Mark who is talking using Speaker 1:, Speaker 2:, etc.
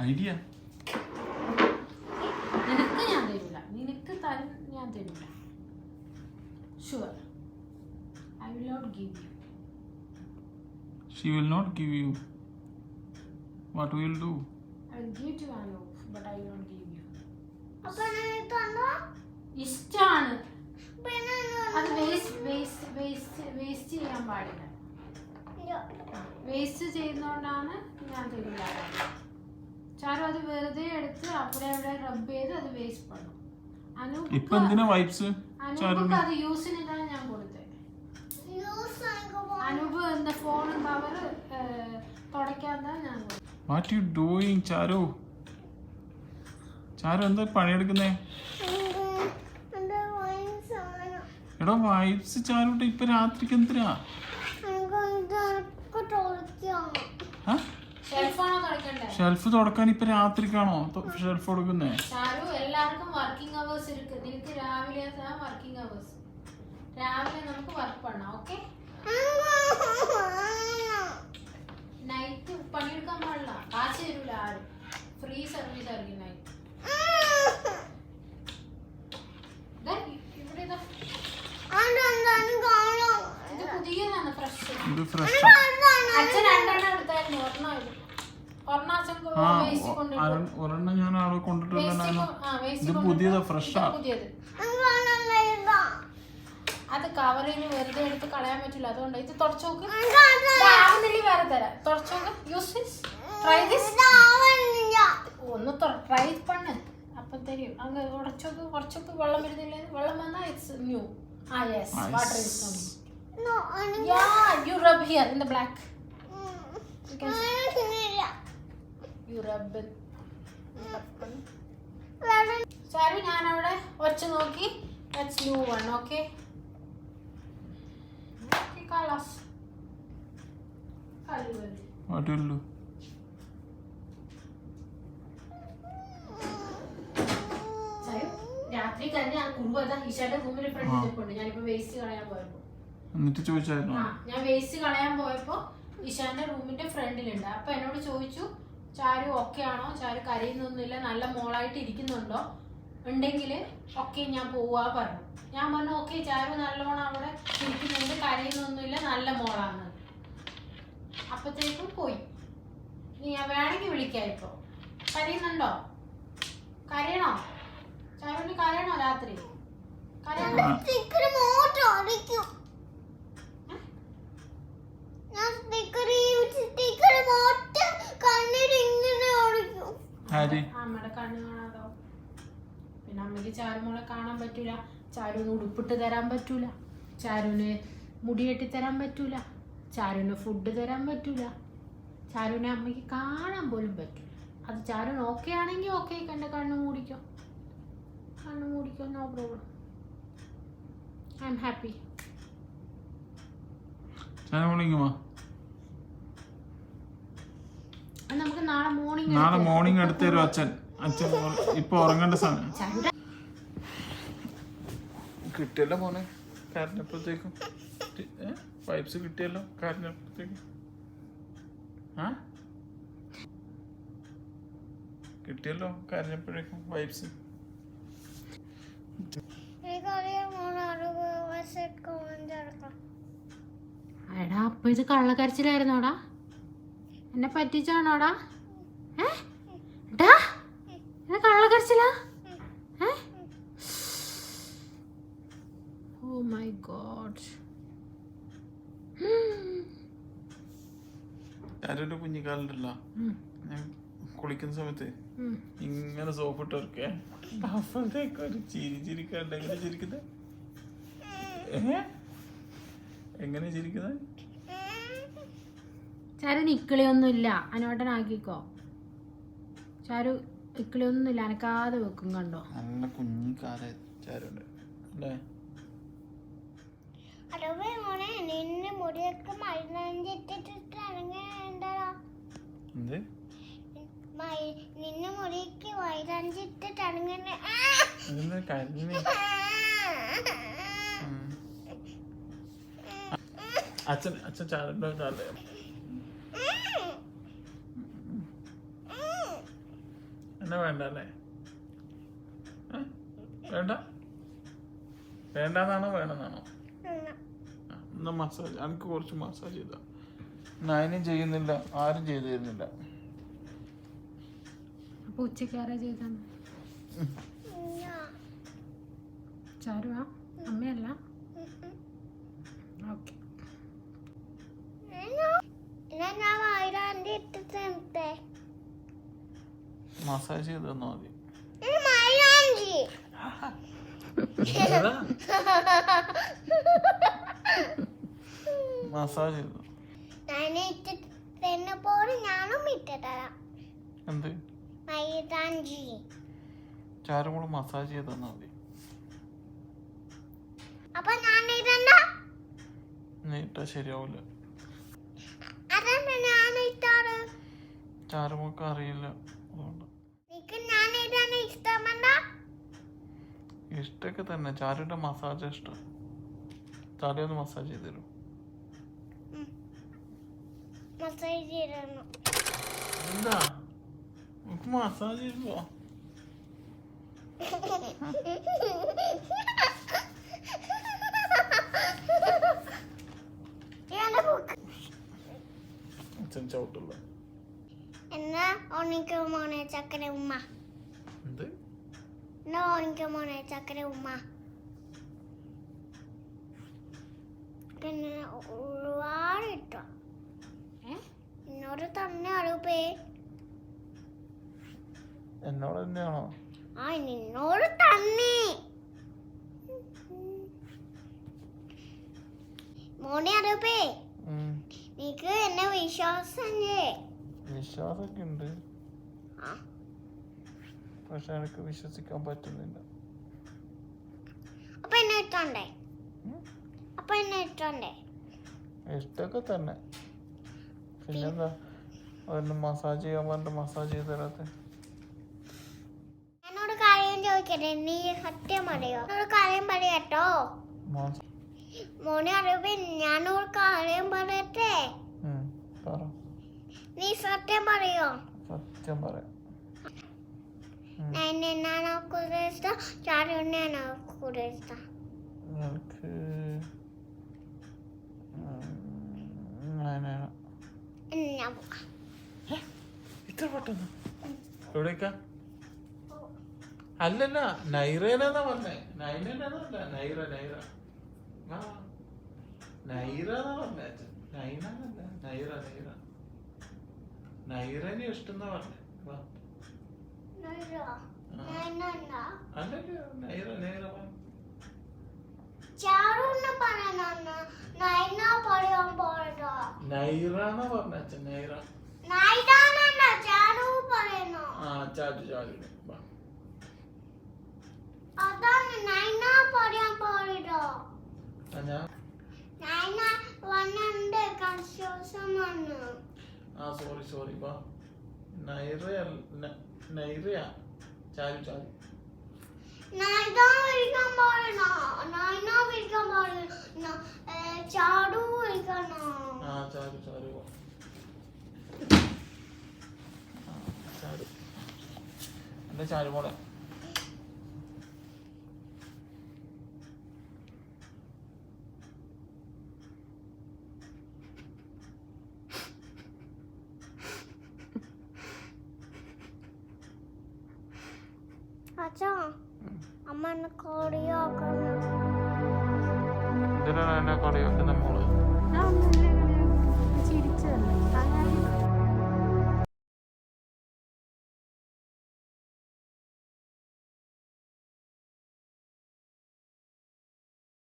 Speaker 1: Idea
Speaker 2: നിനക്ക് ഞാൻ തരൂല, നിനക്ക് ഞാൻ തരൂല. Sure I will not give you.
Speaker 1: She will not give you. What will do?
Speaker 2: I will give to Anup, but I will not give you.
Speaker 3: അപ്പൊ തന്നോ
Speaker 2: ഇഷ്ടാണ്.
Speaker 3: പിന്നെ
Speaker 2: അത് വേസ്റ്റ് ചെയ്യാൻ പാടില്ല. വേസ്റ്റ് ചെയ്യുന്നോണ്ടാണ് ഞാൻ തരില്ല. ചാരു അത് വെറുതെ എടുത്ത് അവിടെ റബ്ബ് ചെയ്ത് അത് വേസ്റ്റ് പണും.
Speaker 1: ഇപ്പൊ എന്തിനാ വൈപ്സ്?
Speaker 2: അനൂപ് അത് യൂസിനിട്ടാണ് ഞാൻ കൊടുത്തത്. അനൂപ് എന്താ ഫോണും കവറ് തുടയ്ക്കാതാണ് ഞാൻ കൊടുത്തത്.
Speaker 1: What you doing, ചാരു? ചാരു എന്താ പണിയെടുക്കുന്നേ? എടോ വൈപ്സ് ചാരുട്ട് ഇപ്പൊ രാത്രിക്ക് എന്തിനാ? ഷെൽഫ് തുടക്കാൻ ഇപ്പൊ രാത്രിക്കാണോ ഷെൽഫ് കൊടുക്കുന്നേ?
Speaker 2: എല്ലാവർക്കും വർക്കിംഗ് അവേഴ്സ് ഇருக்கு. നിനക്ക് രാവിലെ വർക്കിംഗ് അവേഴ്സ്. രാവിലെ നമുക്ക് വർക്ക് പണ്ണാം. ഓക്കെ, നൈറ്റ് പണിയെടുക്കാൻ പാടില്ല. കാശ് തരൂല ആരും. ഫ്രീ സർവീസ് ആയിരിക്കും നൈറ്റ്. ഇവിടെ ഇത് പുതിയതാണ്, ഫ്രഷ്. അച്ഛൻ രണ്ടെണ്ണം എടുത്തായിരുന്നു.
Speaker 1: ഒരെണ്ണം ഞാൻ അവിടെ കൊണ്ടിട്ടുണ്ടായിരുന്നു. ഇത് പുതിയതാ, ഫ്രഷാ.
Speaker 2: അത് കവറിന് വെറുതെ എടുത്ത് കളയാൻ പറ്റില്ല. അതുകൊണ്ട് ഇത് തുടച്ചു നോക്ക്. വേറെ തരാം. തുടച്ചു നോക്ക്. Use this. Try this. ഒന്ന് ട്രൈ പണ്ണ്. അപ്പം തരും. അങ്ങ് ഉടച്ചോക്ക്. കുറച്ചൊക്കെ വെള്ളം വരുന്നില്ലേ? വെള്ളം വന്നാൽ it's new. Ah yes, water is coming.
Speaker 3: No,
Speaker 2: yeah, you rub here in the black. You can see. You rub it. Sorry, ഞാൻ അവിടെ വച്ച് നോക്കി. That's new one, okay? Okay, colors.
Speaker 1: What will do?
Speaker 2: രാത്രി കഴിഞ്ഞ കുറുമ്പ് ഈശാന്റെ റൂമിൽ front ചെപ്പുണ്ട്. ഞാനിപ്പോ waste കളയാൻ പോയപ്പോ
Speaker 1: എന്നിട്ട് ചോദിച്ചായിരുന്നു.
Speaker 2: ഞാൻ വേസ്റ്റ് കളയാൻ പോയപ്പോ ഈശാന്റെ റൂമിന്റെ ഫ്രണ്ടിലുണ്ട്. അപ്പൊ എന്നോട് ചോദിച്ചു, ചാരു ഓക്കെ ആണോ, ചാരു കരയുന്നൊന്നുമില്ല, നല്ല മോളായിട്ട് ഇരിക്കുന്നുണ്ടോ, ഉണ്ടെങ്കിൽ ഓക്കെ ഞാൻ പോവാ പറഞ്ഞു. ഞാൻ പറഞ്ഞു ഓക്കെ, ചാരു നല്ലോണം അവിടെ ഇരിക്കുന്നുണ്ട്, കരയുന്നൊന്നുമില്ല, നല്ല മോളാണ്. അപ്പത്തേക്കും പോയി. ഇനി ഞാൻ വേണമെങ്കിൽ വിളിക്കാം. ഇപ്പൊ കരയുന്നുണ്ടോ? കരയണോ ചാരുവിന്? കരയണോ രാത്രി? കരയണോ? അമ്മയുടെ കണ്ണ് കാണാതോ. പിന്നെ അമ്മയ്ക്ക് ചാരുമോളെ കാണാൻ പറ്റൂല. ചാരുവിന് ഉടുപ്പിട്ട് തരാൻ പറ്റൂല. ചാരുവിന് മുടി കെട്ടി തരാൻ പറ്റൂല. ചാരുവിന് ഫുഡ് തരാൻ പറ്റൂല. ചാരുവിനെ അമ്മയ്ക്ക് കാണാൻ പോലും പറ്റൂല. അത് ചാരുവിന് ഓക്കെ ആണെങ്കിൽ ഓക്കെ, എൻ്റെ കണ്ണ് മൂടിക്കോ, കണ്ണ് മൂടിക്കോ, no problem. I am happy. നമുക്ക് നാളെ
Speaker 1: മോർണിംഗ് എടുത്തു തരും അച്ഛൻ. അച്ഛൻ ഇപ്പൊ ഉറങ്ങേണ്ട സമയം കിട്ടിയല്ലോ മോനെ. കരഞ്ഞപ്പോഴത്തേക്കും വൈബ്സ് കിട്ടിയല്ലോ. കരഞ്ഞപ്പോഴത്തേക്കും കിട്ടിയല്ലോ. കരഞ്ഞപ്പോഴേക്കും വൈബ്സ്.
Speaker 2: എടാ അപ്പൊ ഇത് കള്ളക്കരച്ചിലായിരുന്നോടാ? എന്നെ പറ്റിച്ചാണോടാ? ഇത് കള്ളക്കരച്ചിലാ? Oh my God.
Speaker 1: ഞാനൊരു കുഞ്ഞിക്കാലുണ്ടല്ലോ, ഞാൻ കുളിക്കുന്ന സമയത്ത് ഇങ്ങനെ സോപ്പിട്ടൊക്കെ അപ്പോഴത്തേക്ക് ഒരു ചിരിക്കണ്ട. എങ്ങനെ ചിരിക്കുന്നത്? എങ്ങനെ ചിരിക്കുന്നത്?
Speaker 2: ചാരുന് ഇക്കിളിയൊന്നുമില്ല. അനോട്ടനാക്കിക്കോ. ചാരു ഇക്കിളിയൊന്നുമില്ല, അനക്കാതെ വെക്കും. കണ്ടോ
Speaker 1: നല്ല കുഞ്ഞിക്കാല ചാരുണ്ട് അല്ലേ?
Speaker 3: നിന്നെ മുടിയൊക്കെ നിന്നെ മുടിക്ക് വൈരാഞ്ചിട്ടിട്ട് അങ്ങനെ
Speaker 1: അച്ഛൻ ചാരുണ്ടോ? എന്നെ വേണ്ട അല്ലേ? വേണ്ട വേണ്ടെന്നാണോ വേണമെന്നാണോ? എന്നാ മസാജ് എനിക്ക് കുറച്ച് മസാജ് ചെയ്താ. നയനും ചെയ്യുന്നില്ല, ആരും ചെയ്തു തരുന്നില്ല.
Speaker 2: അപ്പൊ ഉച്ചക്ക് ആരാ ചെയ്താ? ചാരുവാ? അമ്മയല്ല? ഓക്കെ.
Speaker 3: ഞാൻ മൈലാഞ്ചി ഇട്ടിട്ട്
Speaker 1: മസാജ് ചെയ്ത് തന്നാ മതി.
Speaker 3: മൈലാഞ്ചി
Speaker 1: മസാജ് ചെയ്തു.
Speaker 3: ഞാൻ ഇട്ടിട്ട് പോലെ ഞാനും ഇട്ടിട്ടരാം.
Speaker 1: എന്ത്
Speaker 3: മൈലാഞ്ചി
Speaker 1: ചാരും കൂടെ മസാജ് ചെയ്ത് തന്നാ മതി.
Speaker 3: അപ്പൊ ഞാൻ ഇടണ്ട?
Speaker 1: നീ ഇട്ടാ ശരിയാവൂല.
Speaker 3: അതെന്താ ഞാൻ ഇട്ടാറ്?
Speaker 1: ചാരുമൊക്കെ അറിയില്ല, അതുകൊണ്ട്.
Speaker 3: നിനക്ക് ഞാൻ ഇടാൻ ഇഷ്ടമല്ല?
Speaker 1: ഇഷ്ടമൊക്കെ തന്നെ. ചാരുവിന്റെ മസാജ് ഇഷ്ടം. ചാരു ഒന്ന് മസാജ് ചെയ്ത് തരും.
Speaker 3: മസാജ് ചെയ്യണം.
Speaker 1: എന്താ നമുക്ക് മസാജ് ചെയ്യുമ്പോ ചവിട്ടുള്ള
Speaker 3: എന്നാ ഓണിക്ക് മോനെ ചക്കര ഉമ്മ.
Speaker 1: എന്ത്?
Speaker 3: എന്നാ ഓണിക്ക് മോനെ ചക്കര ഉമ്മ. പിന്നെ ഒരുപാട് ഇട്ടോ. എന്നോട് തന്നെ അറിയപ്പേ.
Speaker 1: എന്നോട് തന്നെയാണോ?
Speaker 3: ആ നിന്നോട് തന്നെ. മോനെ അറിയപ്പേ. നിനക്ക് എന്നെ വിശ്വാസല്ലേ?
Speaker 1: വിശ്വാസമൊക്കെ ഉണ്ട്, പക്ഷെ എനിക്ക് വിശ്വസിക്കാൻ പറ്റുന്നില്ല.
Speaker 3: അപ്പൊ എന്നെ ഇട്ടോണ്ടേ? അപ്പൊ എന്നെ ഇട്ടോണ്ടേ?
Speaker 1: ഇഷ്ടമൊക്കെ തന്നെ. പിന്നെന്താ അവരുടെ മസാജ് ചെയ്യാൻ പറഞ്ഞിട്ട് മസാജ് ചെയ്ത് തരാത്ത?
Speaker 3: എന്നോട് കാര്യം ചോദിക്കട്ടെ, നീ സത്യം പറയോ? എന്നോട് കാര്യം പറയാട്ടോ. മോനെ അറിയപ്പോ ഞാനൊരു കാര്യം പറയട്ടെ?
Speaker 1: പറ.
Speaker 3: നീ സത്യം പറയോ?
Speaker 1: സത്യം പറയാം.
Speaker 3: എന്നാണോ കൂടുതൽ ഇഷ്ടം? ചാരുവിനെയാണോ കൂടുതൽ ഇഷ്ടം?
Speaker 1: എനിക്ക്
Speaker 3: ഞാൻ പോകാം.
Speaker 1: ഇത്ര പെട്ടെന്ന് എവിടേക്കാ? അല്ലല്ല, നൈറേനാ പറഞ്ഞേ. നൈനല്ല, നൈറ നൈറ ആ നൈറാന്നാ പറഞ്ഞേ. നൈനല്ല, നൈറ നൈറ. നൈറനെ ഇഷ്ടം പറഞ്ഞേ. അല്ലല്ലോ, നൈറ നൈറ.
Speaker 3: ചാരുന്ന് പറയണ നൈന പറയാൻ പോരട്ടോ.
Speaker 1: നൈറാന്നാ പറഞ്ഞ അച്ഛൻ. നൈറ
Speaker 3: നൈനാനല്ല ചാരു പറയണോ?
Speaker 1: ആ ചാരു ചാരു.
Speaker 3: അതാണ് നൈന പറയാൻ പോരട്ടോ.
Speaker 1: ഞാൻ
Speaker 3: നൈന വന്നുണ്ട് കൺഫ്യൂഷൻ വന്നു.
Speaker 1: ആ സോറി ബാ. നൈറയാ ചാരു ചാരു.
Speaker 3: നൈന വിളിക്കാൻ പാടണോ? നൈന വിളിക്കാൻ പാടണോ? ചാരു വിളിക്കണോ?
Speaker 1: ആ ചാരു ചാരു ചാരു. എന്താ ചാരു മോളെ?
Speaker 3: അച്ഛാ, അമ്മ എന്നെ കളിയാക്കണം.
Speaker 1: എന്തിനാണ് എന്നെ കളിയാക്കുന്ന മോളെ?
Speaker 2: ചിരിച്ചതല്ലേ?